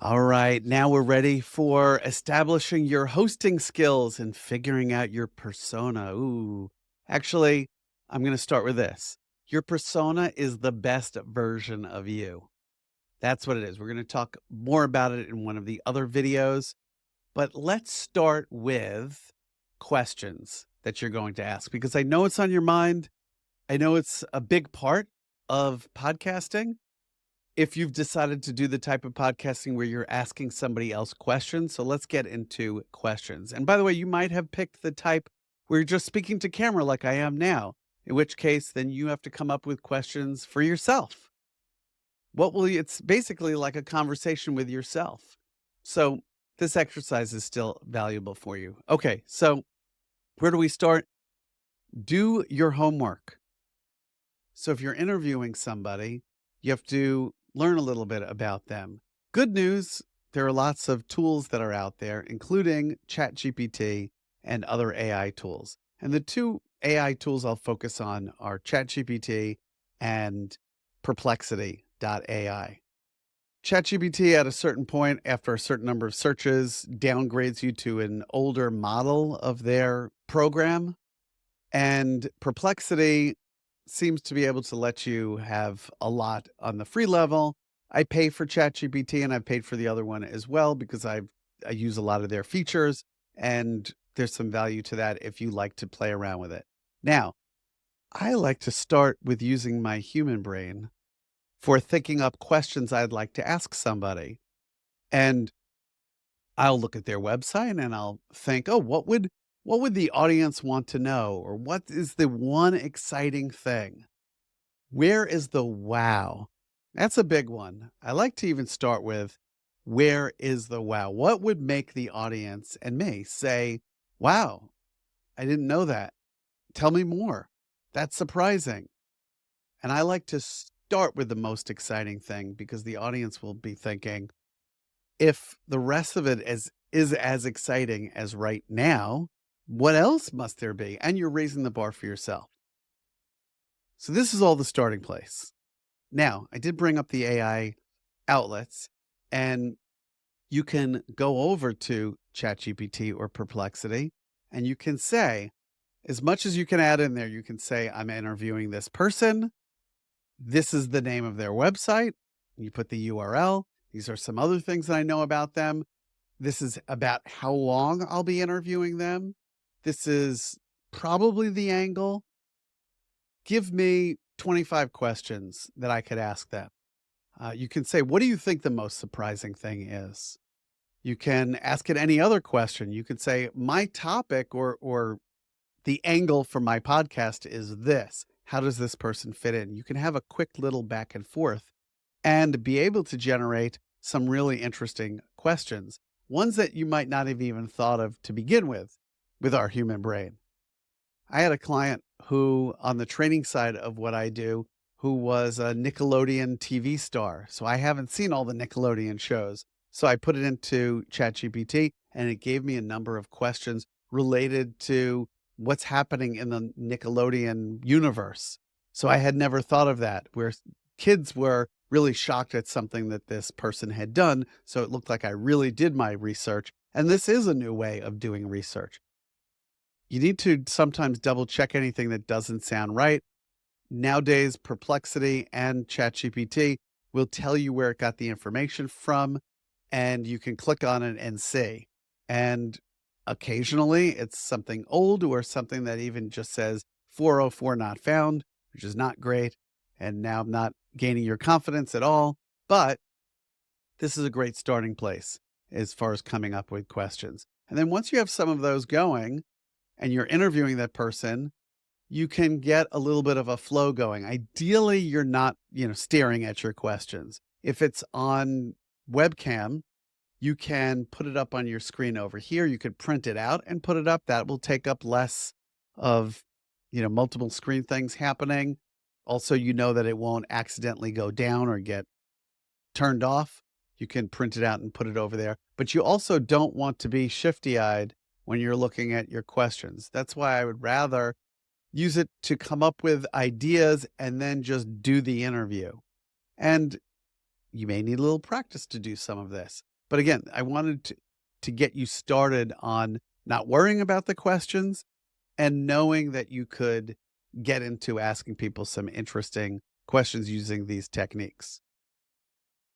All right, now we're ready for establishing your hosting skills and figuring out your persona. Ooh, actually, I'm going to start with this. Your persona is the best version of you. That's what it is. We're going to talk more about it in one of the other videos, but let's start with questions that you're going to ask because I know it's on your mind. I know it's a big part of podcasting if you've decided to do the type of podcasting where you're asking somebody else questions. So let's get into questions. And by the way, you might have picked the type where you're just speaking to camera like I am now, in which case then you have to come up with questions for yourself. It's basically like a conversation with yourself. So this exercise is still valuable for you. Okay, so where do we start? Do your homework. So if you're interviewing somebody, you have to learn a little bit about them. Good news, there are lots of tools that are out there, including ChatGPT and other AI tools. And the two AI tools I'll focus on are ChatGPT and Perplexity.ai. ChatGPT at a certain point, after a certain number of searches, downgrades you to an older model of their program. And Perplexity seems to be able to let you have a lot on the free level. I pay for ChatGPT and I've paid for the other one as well because I use a lot of their features and there's some value to that if you like to play around with it. Now, I like to start with using my human brain for thinking up questions I'd like to ask somebody. And I'll look at their website and I'll think, "Oh, what would the audience want to know? Or what is the one exciting thing? Where is the wow?" That's a big one. I like to even start with, "Where is the wow?" What would make the audience and me say, "Wow, I didn't know that. Tell me more. That's surprising." And I like to start with the most exciting thing because the audience will be thinking, if the rest of it is as exciting as right now, what else must there be? And you're raising the bar for yourself. So this is all the starting place. Now, I did bring up the AI outlets, and you can go over to ChatGPT or Perplexity, and you can say, as much as you can add in there, you can say, "I'm interviewing this person. This is the name of their website." You put the URL. These are some other things that I know about them. This is about how long I'll be interviewing them. This is probably the angle. Give me 25 questions that I could ask them. You can say, "What do you think the most surprising thing is?" You can ask it any other question. You could say, "My topic or the angle for my podcast is this. How does this person fit in?" You can have a quick little back and forth and be able to generate some really interesting questions, ones that you might not have even thought of to begin with our human brain. I had a client who, on the training side of what I do, who was a Nickelodeon TV star. So I haven't seen all the Nickelodeon shows. So I put it into ChatGPT and it gave me a number of questions related to what's happening in the Nickelodeon universe. So I had never thought of that, where kids were really shocked at something that this person had done. So it looked like I really did my research. And this is a new way of doing research. You need to sometimes double check anything that doesn't sound right. Nowadays, Perplexity and ChatGPT will tell you where it got the information from, and you can click on it and see. And occasionally, it's something old or something that even just says 404 not found, which is not great. And now I'm not gaining your confidence at all. But this is a great starting place as far as coming up with questions. And then once you have some of those going and you're interviewing that person, you can get a little bit of a flow going. Ideally, you're not, staring at your questions. If it's on webcam, you can put it up on your screen over here. You could print it out and put it up. That will take up less of, multiple screen things happening. Also, you know that it won't accidentally go down or get turned off. You can print it out and put it over there. But you also don't want to be shifty-eyed when you're looking at your questions. That's why I would rather use it to come up with ideas and then just do the interview. And you may need a little practice to do some of this. But again, I wanted to get you started on not worrying about the questions and knowing that you could get into asking people some interesting questions using these techniques.